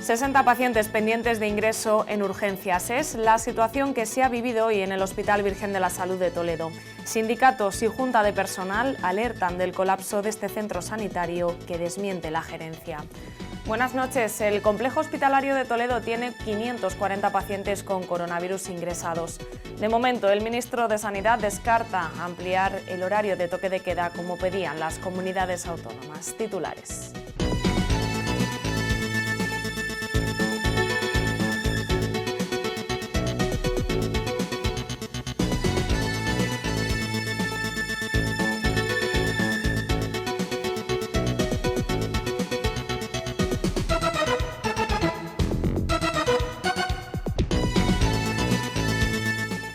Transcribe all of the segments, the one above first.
60 pacientes pendientes de ingreso en urgencias. Es la situación que se ha vivido hoy en el Hospital Virgen de la Salud de Toledo. Sindicatos y junta de personal alertan del colapso de este centro sanitario que desmiente la gerencia. Buenas noches. El complejo hospitalario de Toledo tiene 540 pacientes con coronavirus ingresados. De momento, el ministro de Sanidad descarta ampliar el horario de toque de queda como pedían las comunidades autónomas. Titulares.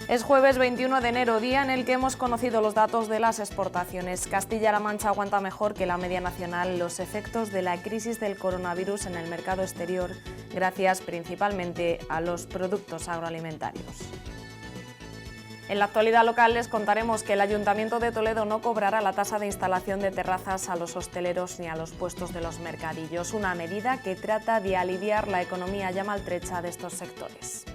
Es jueves 21 de enero, día en el que hemos conocido los datos de las exportaciones. Castilla-La Mancha aguanta mejor que la media nacional los efectos de la crisis del coronavirus en el mercado exterior, gracias principalmente a los productos agroalimentarios. En la actualidad local les contaremos que el Ayuntamiento de Toledo no cobrará la tasa de instalación de terrazas a los hosteleros ni a los puestos de los mercadillos, una medida que trata de aliviar la economía ya maltrecha de estos sectores.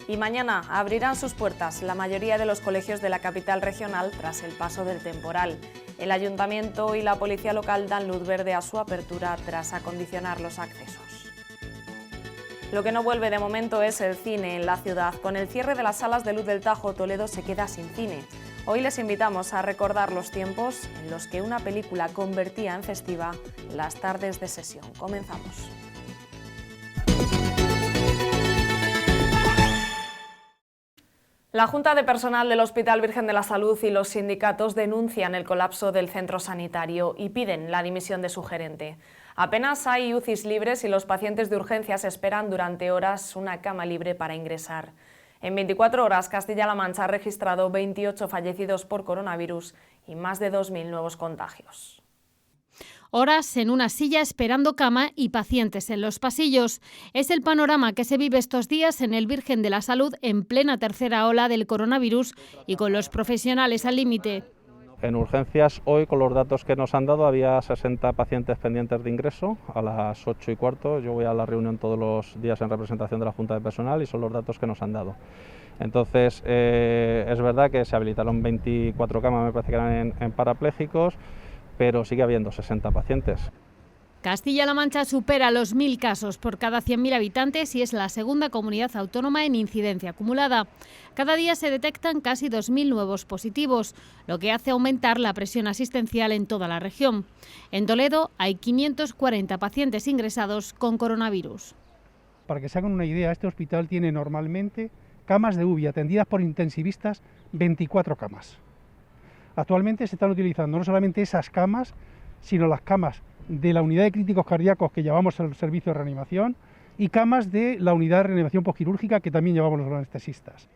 Y mañana abrirán sus puertas la mayoría de los colegios de la capital regional tras el paso del temporal. El Ayuntamiento y la Policía Local dan luz verde a su apertura tras acondicionar los accesos. Lo que no vuelve de momento es el cine en la ciudad. Con el cierre de las salas de Luz del Tajo, Toledo se queda sin cine. Hoy les invitamos a recordar los tiempos en los que una película convertía en festiva las tardes de sesión. Comenzamos. La Junta de Personal del Hospital Virgen de la Salud y los sindicatos denuncian el colapso del centro sanitario y piden la dimisión de su gerente. Apenas hay UCIs libres y los pacientes de urgencias esperan durante horas una cama libre para ingresar. En 24 horas, Castilla-La Mancha ha registrado 28 fallecidos por coronavirus y más de 2.000 nuevos contagios. Horas en una silla esperando cama y pacientes en los pasillos. Es el panorama que se vive estos días en el Virgen de la Salud en plena tercera ola del coronavirus y con los profesionales al límite. En urgencias hoy, con los datos que nos han dado, había 60 pacientes pendientes de ingreso a las 8:15. Yo voy a la reunión todos los días en representación de la Junta de Personal y son los datos que nos han dado. Entonces, es verdad que se habilitaron 24 camas, me parece que eran en parapléjicos, pero sigue habiendo 60 pacientes. Castilla-La Mancha supera los 1.000 casos por cada 100.000 habitantes y es la segunda comunidad autónoma en incidencia acumulada. Cada día se detectan casi 2.000 nuevos positivos, lo que hace aumentar la presión asistencial en toda la región. En Toledo hay 540 pacientes ingresados con coronavirus. Para que se hagan una idea, este hospital tiene normalmente camas de UVI atendidas por intensivistas, 24 camas. Actualmente se están utilizando no solamente esas camas, sino las camas de la unidad de críticos cardíacos que llevamos al servicio de reanimación y camas de la unidad de reanimación postquirúrgica que también llevamos los anestesistas.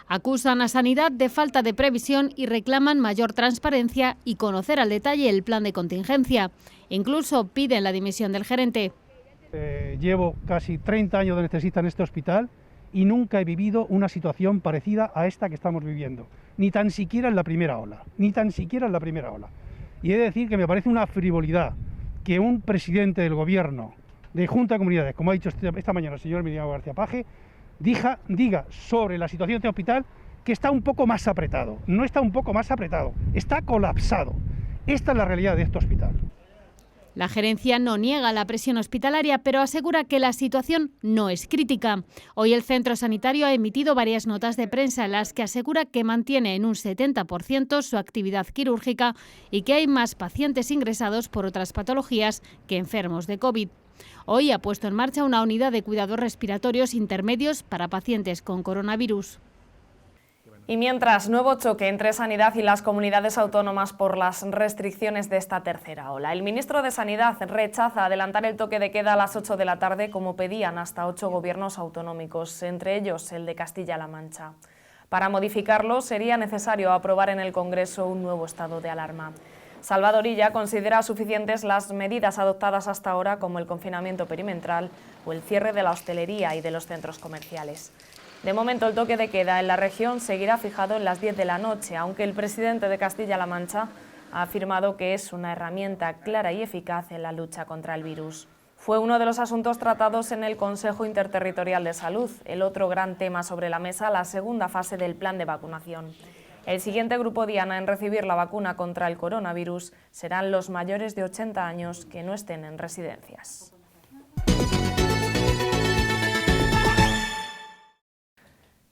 Acusan a Sanidad de falta de previsión y reclaman mayor transparencia y conocer al detalle el plan de contingencia. Incluso piden la dimisión del gerente. Llevo casi 30 años de anestesista en este hospital y nunca he vivido una situación parecida a esta que estamos viviendo. Ni tan siquiera en la primera ola, ni tan siquiera en la primera ola. Y he de decir que me parece una frivolidad que un presidente del gobierno de Junta de Comunidades, como ha dicho esta mañana el señor Emiliano García Paje, diga sobre la situación de este hospital que está un poco más apretado. No está un poco más apretado, está colapsado. Esta es la realidad de este hospital. La gerencia no niega la presión hospitalaria, pero asegura que la situación no es crítica. Hoy el centro sanitario ha emitido varias notas de prensa en las que asegura que mantiene en un 70% su actividad quirúrgica y que hay más pacientes ingresados por otras patologías que enfermos de COVID. Hoy ha puesto en marcha una unidad de cuidados respiratorios intermedios para pacientes con coronavirus. Y mientras, nuevo choque entre Sanidad y las comunidades autónomas por las restricciones de esta tercera ola. El ministro de Sanidad rechaza adelantar el toque de queda a las 8 de la tarde como pedían hasta 8 gobiernos autonómicos, entre ellos el de Castilla-La Mancha. Para modificarlo sería necesario aprobar en el Congreso un nuevo estado de alarma. Salvador Illa considera suficientes las medidas adoptadas hasta ahora como el confinamiento perimetral o el cierre de la hostelería y de los centros comerciales. De momento, el toque de queda en la región seguirá fijado en las 10 de la noche, aunque el presidente de Castilla-La Mancha ha afirmado que es una herramienta clara y eficaz en la lucha contra el virus. Fue uno de los asuntos tratados en el Consejo Interterritorial de Salud. El otro gran tema sobre la mesa, la segunda fase del plan de vacunación. El siguiente grupo diana en recibir la vacuna contra el coronavirus serán los mayores de 80 años que no estén en residencias.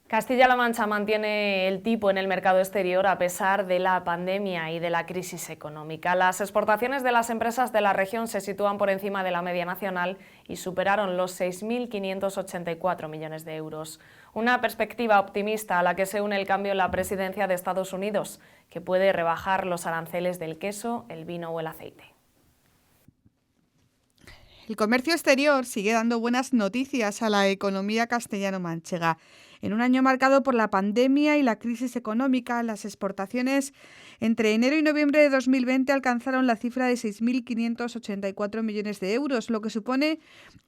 Castilla-La Mancha mantiene el tipo en el mercado exterior a pesar de la pandemia y de la crisis económica. Las exportaciones de las empresas de la región se sitúan por encima de la media nacional y superaron los 6.584 millones de euros. Una perspectiva optimista a la que se une el cambio en la presidencia de Estados Unidos, que puede rebajar los aranceles del queso, el vino o el aceite. El comercio exterior sigue dando buenas noticias a la economía castellano-manchega. En un año marcado por la pandemia y la crisis económica, las exportaciones entre enero y noviembre de 2020 alcanzaron la cifra de 6.584 millones de euros, lo que supone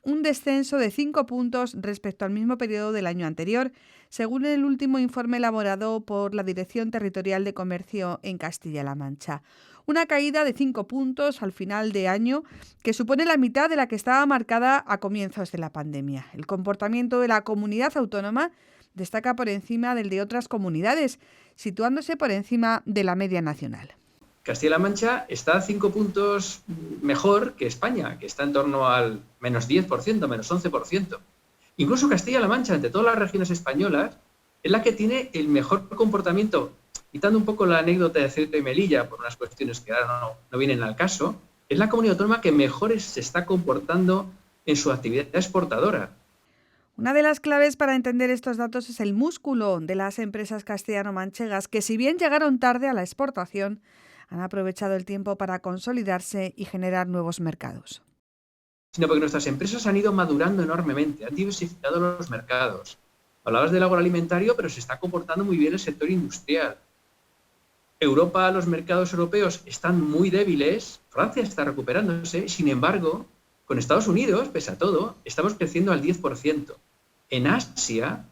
un descenso de 5 puntos respecto al mismo periodo del año anterior, según el último informe elaborado por la Dirección Territorial de Comercio en Castilla-La Mancha. Una caída de 5 puntos al final de año, que supone la mitad de la que estaba marcada a comienzos de la pandemia. El comportamiento de la comunidad autónoma destaca por encima del de otras comunidades, situándose por encima de la media nacional. Castilla-La Mancha está 5 puntos mejor que España, que está en torno al menos 10%, menos 11%. Incluso Castilla-La Mancha, entre todas las regiones españolas, es la que tiene el mejor comportamiento. Quitando un poco la anécdota de Ceuta y Melilla, por unas cuestiones que ahora no vienen al caso, es la comunidad autónoma que mejor se está comportando en su actividad exportadora. Una de las claves para entender estos datos es el músculo de las empresas castellano-manchegas, que si bien llegaron tarde a la exportación, han aprovechado el tiempo para consolidarse y generar nuevos mercados. Sino porque nuestras empresas han ido madurando enormemente, han diversificado los mercados. Hablabas del agroalimentario, pero se está comportando muy bien el sector industrial. Europa, los mercados europeos están muy débiles, Francia está recuperándose, sin embargo, con Estados Unidos, pese a todo, estamos creciendo al 10%. En Asia,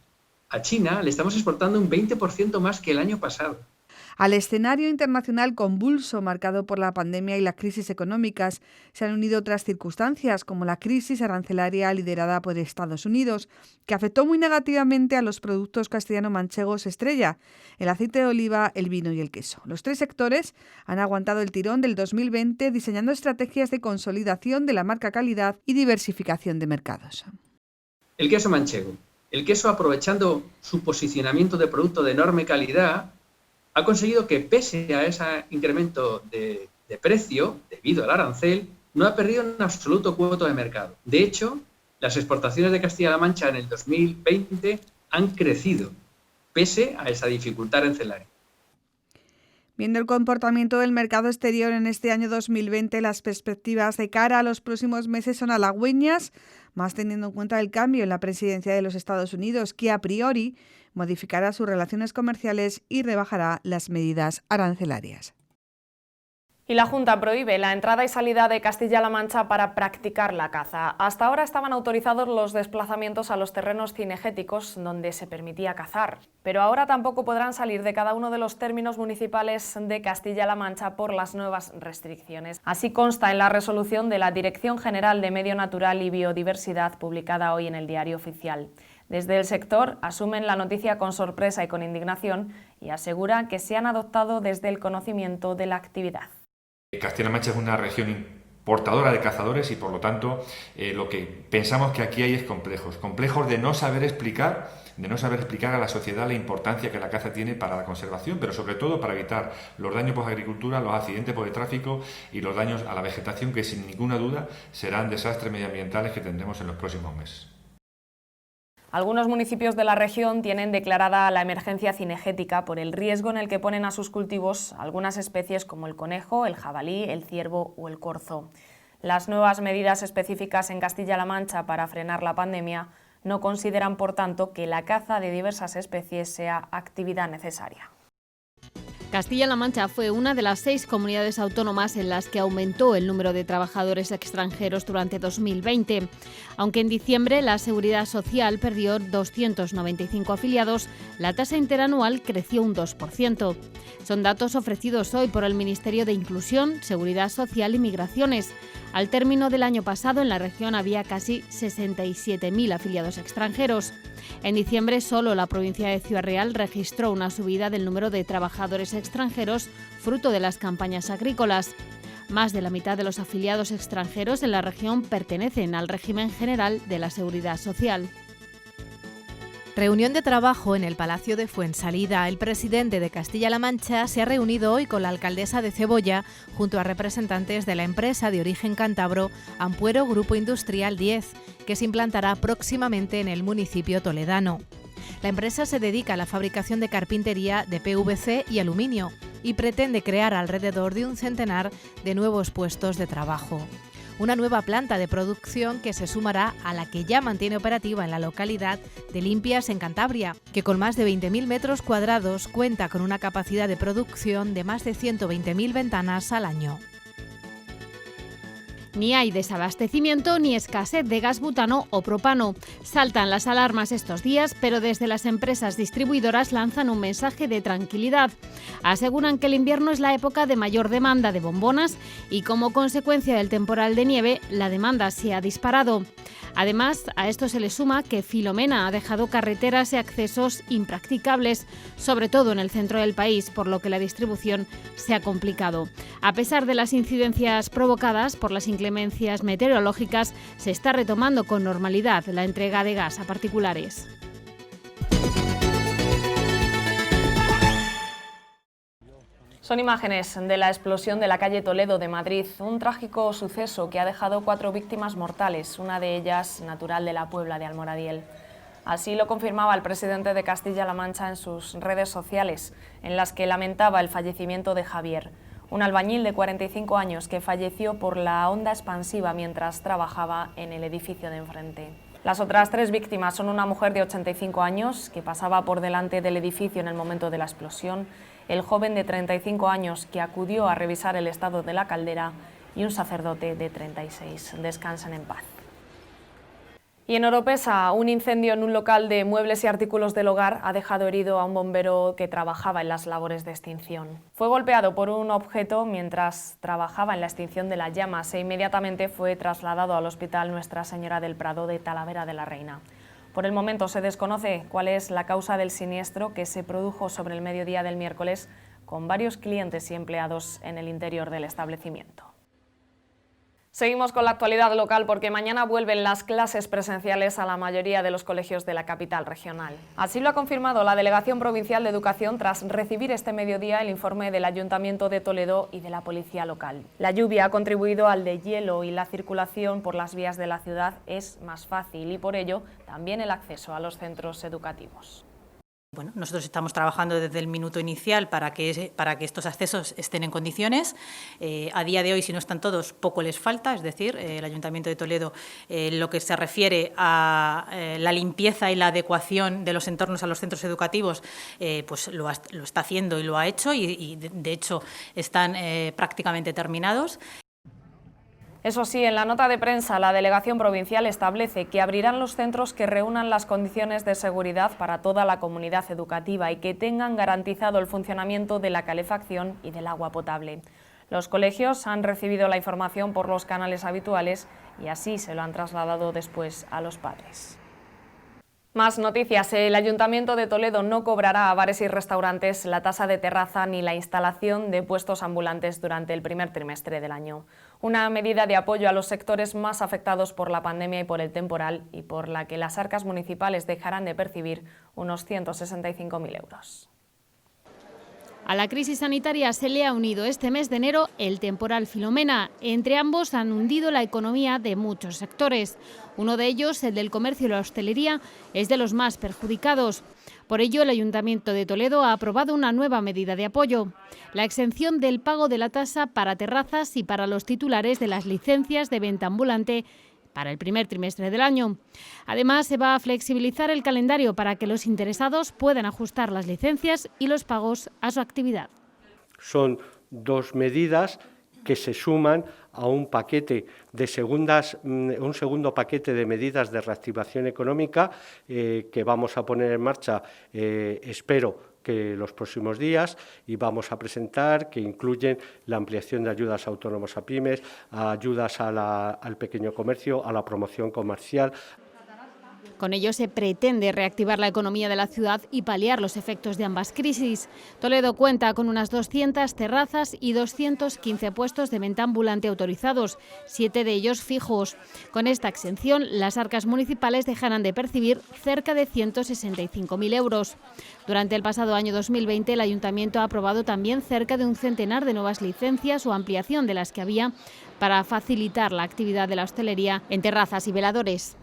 a China, le estamos exportando un 20% más que el año pasado. Al escenario internacional convulso marcado por la pandemia y las crisis económicas se han unido otras circunstancias, como la crisis arancelaria liderada por Estados Unidos, que afectó muy negativamente a los productos castellano-manchegos estrella, el aceite de oliva, el vino y el queso. Los tres sectores han aguantado el tirón del 2020 diseñando estrategias de consolidación de la marca calidad y diversificación de mercados. El queso manchego. El queso, aprovechando su posicionamiento de producto de enorme calidad, ha conseguido que, pese a ese incremento de precio, debido al arancel, no ha perdido en absoluto cuota de mercado. De hecho, las exportaciones de Castilla-La Mancha en el 2020 han crecido, pese a esa dificultad arancelaria. Viendo el comportamiento del mercado exterior en este año 2020, las perspectivas de cara a los próximos meses son halagüeñas, más teniendo en cuenta el cambio en la presidencia de los Estados Unidos, que a priori modificará sus relaciones comerciales y rebajará las medidas arancelarias. Y la Junta prohíbe la entrada y salida de Castilla-La Mancha para practicar la caza. Hasta ahora estaban autorizados los desplazamientos a los terrenos cinegéticos donde se permitía cazar, pero ahora tampoco podrán salir de cada uno de los términos municipales de Castilla-La Mancha por las nuevas restricciones. Así consta en la resolución de la Dirección General de Medio Natural y Biodiversidad publicada hoy en el Diario Oficial. Desde el sector asumen la noticia con sorpresa y con indignación y aseguran que se han adoptado desde el conocimiento de la actividad. Castilla-La Mancha es una región importadora de cazadores y por lo tanto lo que pensamos que aquí hay es complejos de no saber explicar a la sociedad la importancia que la caza tiene para la conservación, pero sobre todo para evitar los daños por agricultura, los accidentes por el tráfico y los daños a la vegetación, que sin ninguna duda serán desastres medioambientales que tendremos en los próximos meses. Algunos municipios de la región tienen declarada la emergencia cinegética por el riesgo en el que ponen a sus cultivos algunas especies como el conejo, el jabalí, el ciervo o el corzo. Las nuevas medidas específicas en Castilla-La Mancha para frenar la pandemia no consideran, por tanto, que la caza de diversas especies sea actividad necesaria. Castilla-La Mancha fue una de las 6 comunidades autónomas en las que aumentó el número de trabajadores extranjeros durante 2020. Aunque en diciembre la Seguridad Social perdió 295 afiliados, la tasa interanual creció un 2%. Son datos ofrecidos hoy por el Ministerio de Inclusión, Seguridad Social y Migraciones. Al término del año pasado, en la región había casi 67.000 afiliados extranjeros. En diciembre, solo la provincia de Ciudad Real registró una subida del número de trabajadores extranjeros fruto de las campañas agrícolas. Más de la mitad de los afiliados extranjeros en la región pertenecen al régimen general de la Seguridad Social. Reunión de trabajo en el Palacio de Fuensalida. El presidente de Castilla-La Mancha se ha reunido hoy con la alcaldesa de Cebolla junto a representantes de la empresa de origen cántabro Ampuero Grupo Industrial 10, que se implantará próximamente en el municipio toledano. La empresa se dedica a la fabricación de carpintería de PVC y aluminio y pretende crear alrededor de un centenar de nuevos puestos de trabajo. Una nueva planta de producción que se sumará a la que ya mantiene operativa en la localidad de Limpias, en Cantabria, que con más de 20.000 metros cuadrados cuenta con una capacidad de producción de más de 120.000 ventanas al año. Ni hay desabastecimiento ni escasez de gas butano o propano. Saltan las alarmas estos días, pero desde las empresas distribuidoras lanzan un mensaje de tranquilidad. Aseguran que el invierno es la época de mayor demanda de bombonas y como consecuencia del temporal de nieve, la demanda se ha disparado. Además, a esto se le suma que Filomena ha dejado carreteras y accesos impracticables, sobre todo en el centro del país, por lo que la distribución se ha complicado. A pesar de las incidencias provocadas por las inclemencias meteorológicas, se está retomando con normalidad la entrega de gas a particulares. Son imágenes de la explosión de la calle Toledo de Madrid, un trágico suceso que ha dejado 4 víctimas mortales, una de ellas natural de la Puebla de Almoradiel. Así lo confirmaba el presidente de Castilla-La Mancha en sus redes sociales, en las que lamentaba el fallecimiento de Javier, un albañil de 45 años que falleció por la onda expansiva mientras trabajaba en el edificio de enfrente. Las otras 3 víctimas son una mujer de 85 años que pasaba por delante del edificio en el momento de la explosión, el joven de 35 años que acudió a revisar el estado de la caldera y un sacerdote de 36. Descansen en paz. Y en Oropesa, un incendio en un local de muebles y artículos del hogar ha dejado herido a un bombero que trabajaba en las labores de extinción. Fue golpeado por un objeto mientras trabajaba en la extinción de las llamas e inmediatamente fue trasladado al Hospital Nuestra Señora del Prado de Talavera de la Reina. Por el momento se desconoce cuál es la causa del siniestro que se produjo sobre el mediodía del miércoles con varios clientes y empleados en el interior del establecimiento. Seguimos con la actualidad local porque mañana vuelven las clases presenciales a la mayoría de los colegios de la capital regional. Así lo ha confirmado la Delegación Provincial de Educación tras recibir este mediodía el informe del Ayuntamiento de Toledo y de la Policía Local. La lluvia ha contribuido al deshielo y la circulación por las vías de la ciudad es más fácil y por ello también el acceso a los centros educativos. Bueno, nosotros estamos trabajando desde el minuto inicial para que estos accesos estén en condiciones. A día de hoy, si no están todos, poco les falta, es decir, el Ayuntamiento de Toledo, lo que se refiere a la limpieza y la adecuación de los entornos a los centros educativos, pues lo está haciendo y lo ha hecho y de hecho están prácticamente terminados. Eso sí, en la nota de prensa, la Delegación Provincial establece que abrirán los centros que reúnan las condiciones de seguridad para toda la comunidad educativa y que tengan garantizado el funcionamiento de la calefacción y del agua potable. Los colegios han recibido la información por los canales habituales y así se lo han trasladado después a los padres. Más noticias. El Ayuntamiento de Toledo no cobrará a bares y restaurantes la tasa de terraza ni la instalación de puestos ambulantes durante el primer trimestre del año. Una medida de apoyo a los sectores más afectados por la pandemia y por el temporal y por la que las arcas municipales dejarán de percibir unos 165.000 euros. A la crisis sanitaria se le ha unido este mes de enero el temporal Filomena. Entre ambos han hundido la economía de muchos sectores. Uno de ellos, el del comercio y la hostelería, es de los más perjudicados. Por ello, el Ayuntamiento de Toledo ha aprobado una nueva medida de apoyo: la exención del pago de la tasa para terrazas y para los titulares de las licencias de venta ambulante para el primer trimestre del año. Además, se va a flexibilizar el calendario para que los interesados puedan ajustar las licencias y los pagos a su actividad. Son 2 medidas que se suman a un paquete de un segundo paquete de medidas de reactivación económica que vamos a poner en marcha, espero que los próximos días, y vamos a presentar, que incluyen la ampliación de ayudas a autónomos, a pymes, a ayudas al pequeño comercio, a la promoción comercial. Con ello se pretende reactivar la economía de la ciudad y paliar los efectos de ambas crisis. Toledo cuenta con unas 200 terrazas y 215 puestos de venta ambulante autorizados, 7 de ellos fijos. Con esta exención, las arcas municipales dejarán de percibir cerca de 165.000 euros. Durante el pasado año 2020, el Ayuntamiento ha aprobado también cerca de un centenar de nuevas licencias o ampliación de las que había para facilitar la actividad de la hostelería en terrazas y veladores.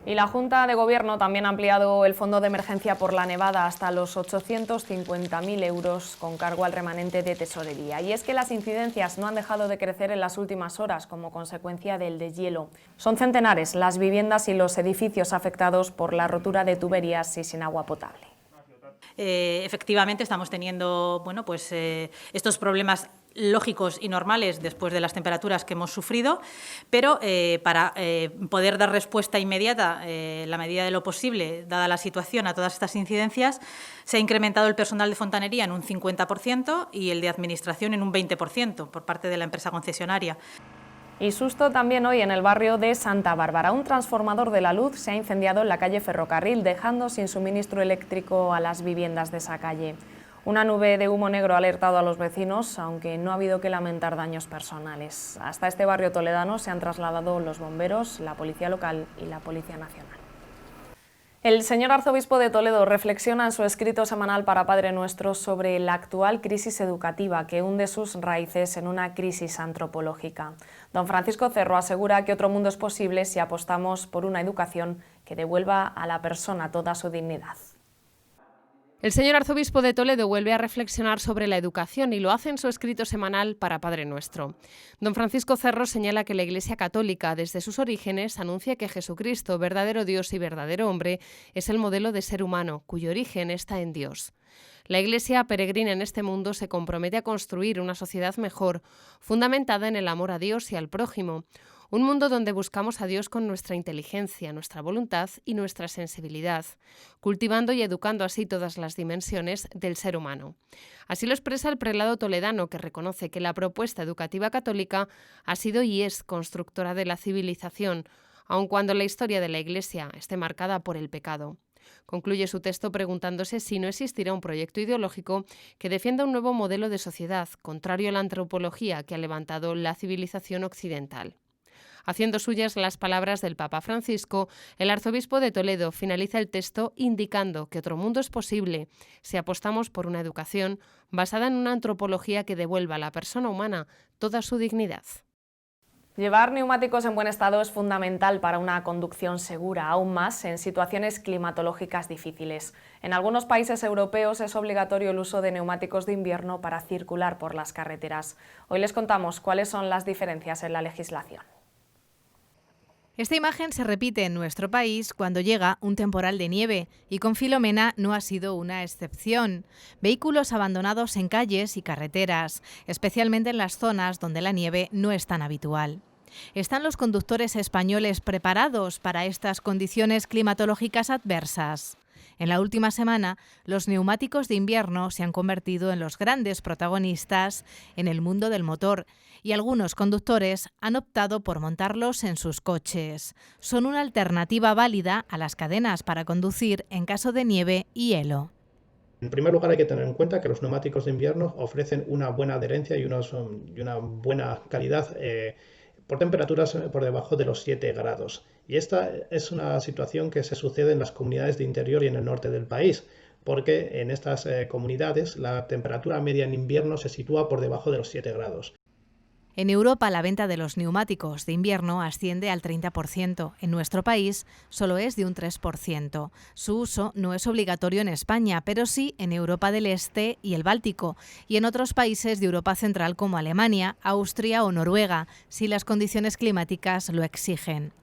Y la Junta de Gobierno también ha ampliado el fondo de emergencia por la nevada hasta los 850.000 euros con cargo al remanente de tesorería. Y es que las incidencias no han dejado de crecer en las últimas horas como consecuencia del deshielo. Son centenares las viviendas y los edificios afectados por la rotura de tuberías y sin agua potable. Efectivamente estamos teniendo estos problemas lógicos y normales después de las temperaturas que hemos sufrido, pero para poder dar respuesta inmediata, la medida de lo posible, dada la situación, a todas estas incidencias, se ha incrementado el personal de fontanería en un 50% y el de administración en un 20% por parte de la empresa concesionaria. Y susto también hoy en el barrio de Santa Bárbara. Un transformador de la luz se ha incendiado en la calle Ferrocarril, dejando sin suministro eléctrico a las viviendas de esa calle. Una nube de humo negro ha alertado a los vecinos, aunque no ha habido que lamentar daños personales. Hasta este barrio toledano se han trasladado los bomberos, la policía local y la Policía Nacional. El señor arzobispo de Toledo reflexiona en su escrito semanal para Padre Nuestro sobre la actual crisis educativa que hunde sus raíces en una crisis antropológica. Don Francisco Cerro asegura que otro mundo es posible si apostamos por una educación que devuelva a la persona toda su dignidad. El señor arzobispo de Toledo vuelve a reflexionar sobre la educación y lo hace en su escrito semanal para Padre Nuestro. Don Francisco Cerro señala que la Iglesia Católica, desde sus orígenes, anuncia que Jesucristo, verdadero Dios y verdadero hombre, es el modelo de ser humano, cuyo origen está en Dios. La Iglesia peregrina en este mundo se compromete a construir una sociedad mejor, fundamentada en el amor a Dios y al prójimo. Un mundo donde buscamos a Dios con nuestra inteligencia, nuestra voluntad y nuestra sensibilidad, cultivando y educando así todas las dimensiones del ser humano. Así lo expresa el prelado toledano, que reconoce que la propuesta educativa católica ha sido y es constructora de la civilización, aun cuando la historia de la Iglesia esté marcada por el pecado. Concluye su texto preguntándose si no existirá un proyecto ideológico que defienda un nuevo modelo de sociedad, contrario a la antropología que ha levantado la civilización occidental. Haciendo suyas las palabras del Papa Francisco, el arzobispo de Toledo finaliza el texto indicando que otro mundo es posible si apostamos por una educación basada en una antropología que devuelva a la persona humana toda su dignidad. Llevar neumáticos en buen estado es fundamental para una conducción segura, aún más en situaciones climatológicas difíciles. En algunos países europeos es obligatorio el uso de neumáticos de invierno para circular por las carreteras. Hoy les contamos cuáles son las diferencias en la legislación. Esta imagen se repite en nuestro país cuando llega un temporal de nieve y con Filomena no ha sido una excepción. Vehículos abandonados en calles y carreteras, especialmente en las zonas donde la nieve no es tan habitual. ¿Están los conductores españoles preparados para estas condiciones climatológicas adversas? En la última semana, los neumáticos de invierno se han convertido en los grandes protagonistas en el mundo del motor y algunos conductores han optado por montarlos en sus coches. Son una alternativa válida a las cadenas para conducir en caso de nieve y hielo. En primer lugar, hay que tener en cuenta que los neumáticos de invierno ofrecen una buena adherencia y una buena calidad por temperaturas por debajo de los 7 grados. Y esta es una situación que se sucede en las comunidades de interior y en el norte del país, porque en estas comunidades la temperatura media en invierno se sitúa por debajo de los 7 grados. En Europa la venta de los neumáticos de invierno asciende al 30%. En nuestro país solo es de un 3%. Su uso no es obligatorio en España, pero sí en Europa del Este y el Báltico, y en otros países de Europa Central como Alemania, Austria o Noruega, si las condiciones climáticas lo exigen.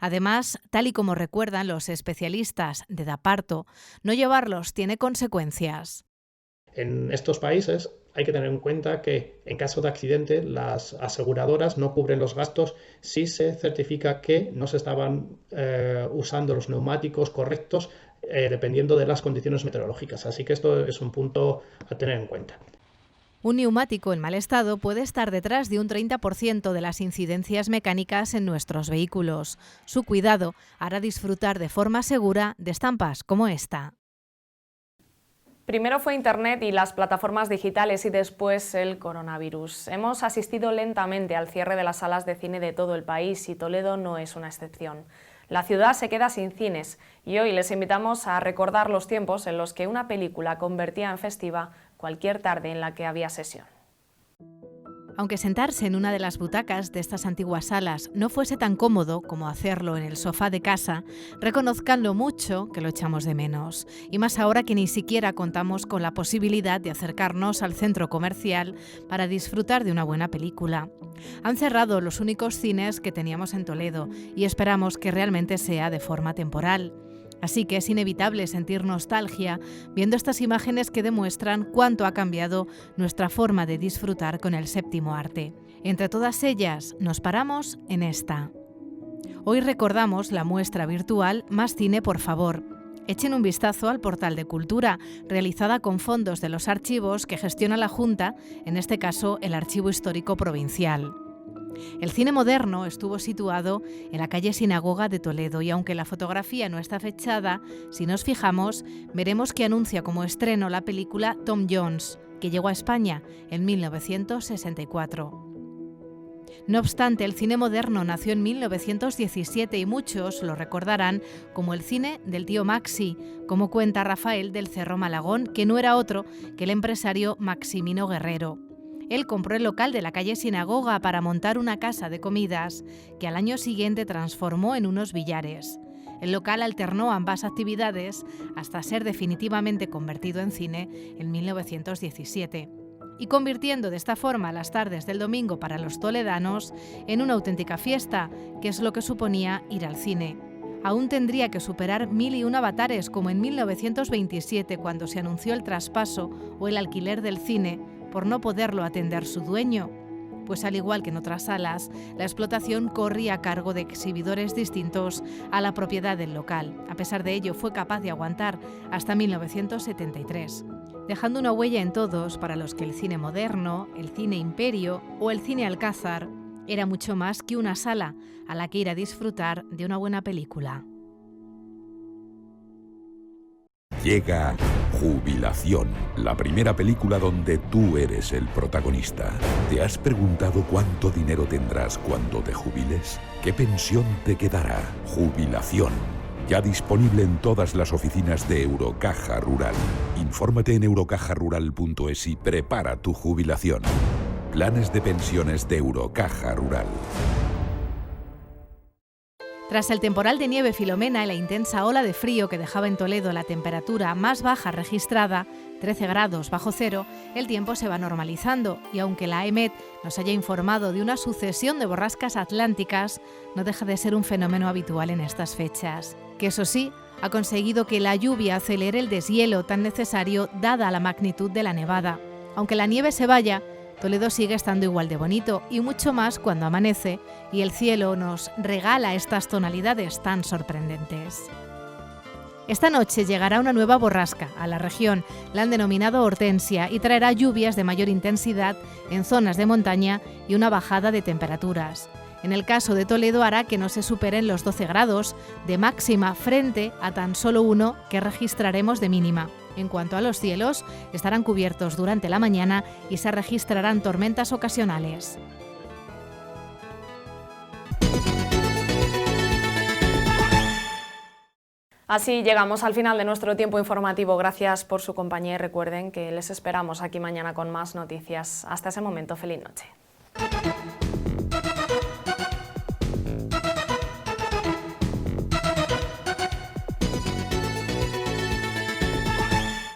Además, tal y como recuerdan los especialistas de Daparto, no llevarlos tiene consecuencias. En estos países hay que tener en cuenta que en caso de accidente las aseguradoras no cubren los gastos si se certifica que no se estaban usando los neumáticos correctos dependiendo de las condiciones meteorológicas. Así que esto es un punto a tener en cuenta. Un neumático en mal estado puede estar detrás de un 30% de las incidencias mecánicas en nuestros vehículos. Su cuidado hará disfrutar de forma segura de estampas como esta. Primero fue Internet y las plataformas digitales y después el coronavirus. Hemos asistido lentamente al cierre de las salas de cine de todo el país y Toledo no es una excepción. La ciudad se queda sin cines y hoy les invitamos a recordar los tiempos en los que una película convertía en festiva cualquier tarde en la que había sesión. Aunque sentarse en una de las butacas de estas antiguas salas no fuese tan cómodo como hacerlo en el sofá de casa, reconozcan lo mucho que lo echamos de menos. Y más ahora que ni siquiera contamos con la posibilidad de acercarnos al centro comercial para disfrutar de una buena película. Han cerrado los únicos cines que teníamos en Toledo y esperamos que realmente sea de forma temporal. Así que es inevitable sentir nostalgia viendo estas imágenes que demuestran cuánto ha cambiado nuestra forma de disfrutar con el séptimo arte. Entre todas ellas, nos paramos en esta. Hoy recordamos la muestra virtual Más Cine, por favor. Echen un vistazo al portal de Cultura, realizada con fondos de los archivos que gestiona la Junta, en este caso el Archivo Histórico Provincial. El cine moderno estuvo situado en la calle Sinagoga de Toledo y aunque la fotografía no está fechada, si nos fijamos, veremos que anuncia como estreno la película Tom Jones, que llegó a España en 1964. No obstante, el cine moderno nació en 1917 y muchos lo recordarán como el cine del tío Maxi, como cuenta Rafael del Cerro Malagón, que no era otro que el empresario Maximino Guerrero. Él compró el local de la calle Sinagoga para montar una casa de comidas que al año siguiente transformó en unos billares. El local alternó ambas actividades hasta ser definitivamente convertido en cine en 1917 y convirtiendo de esta forma las tardes del domingo para los toledanos en una auténtica fiesta, que es lo que suponía ir al cine. Aún tendría que superar 1001 avatares como en 1927 cuando se anunció el traspaso o el alquiler del cine, por no poderlo atender su dueño, pues al igual que en otras salas, la explotación corría a cargo de exhibidores distintos a la propiedad del local. A pesar de ello, fue capaz de aguantar hasta 1973, dejando una huella en todos para los que el cine moderno, el cine Imperio o el cine Alcázar era mucho más que una sala a la que ir a disfrutar de una buena película. Llega Jubilación, la primera película donde tú eres el protagonista. ¿Te has preguntado cuánto dinero tendrás cuando te jubiles? ¿Qué pensión te quedará? Jubilación, ya disponible en todas las oficinas de Eurocaja Rural. Infórmate en eurocajarural.es y prepara tu jubilación. Planes de pensiones de Eurocaja Rural. Tras el temporal de nieve Filomena y la intensa ola de frío que dejaba en Toledo la temperatura más baja registrada, 13 grados bajo cero, el tiempo se va normalizando y aunque la EMET nos haya informado de una sucesión de borrascas atlánticas, no deja de ser un fenómeno habitual en estas fechas, que eso sí, ha conseguido que la lluvia acelere el deshielo tan necesario dada la magnitud de la nevada. Aunque la nieve se vaya, Toledo sigue estando igual de bonito y mucho más cuando amanece y el cielo nos regala estas tonalidades tan sorprendentes. Esta noche llegará una nueva borrasca a la región, la han denominado Hortensia, y traerá lluvias de mayor intensidad en zonas de montaña y una bajada de temperaturas. En el caso de Toledo hará que no se superen los 12 grados de máxima frente a tan solo 1 que registraremos de mínima. En cuanto a los cielos, estarán cubiertos durante la mañana y se registrarán tormentas ocasionales. Así llegamos al final de nuestro tiempo informativo. Gracias por su compañía y recuerden que les esperamos aquí mañana con más noticias. Hasta ese momento, feliz noche.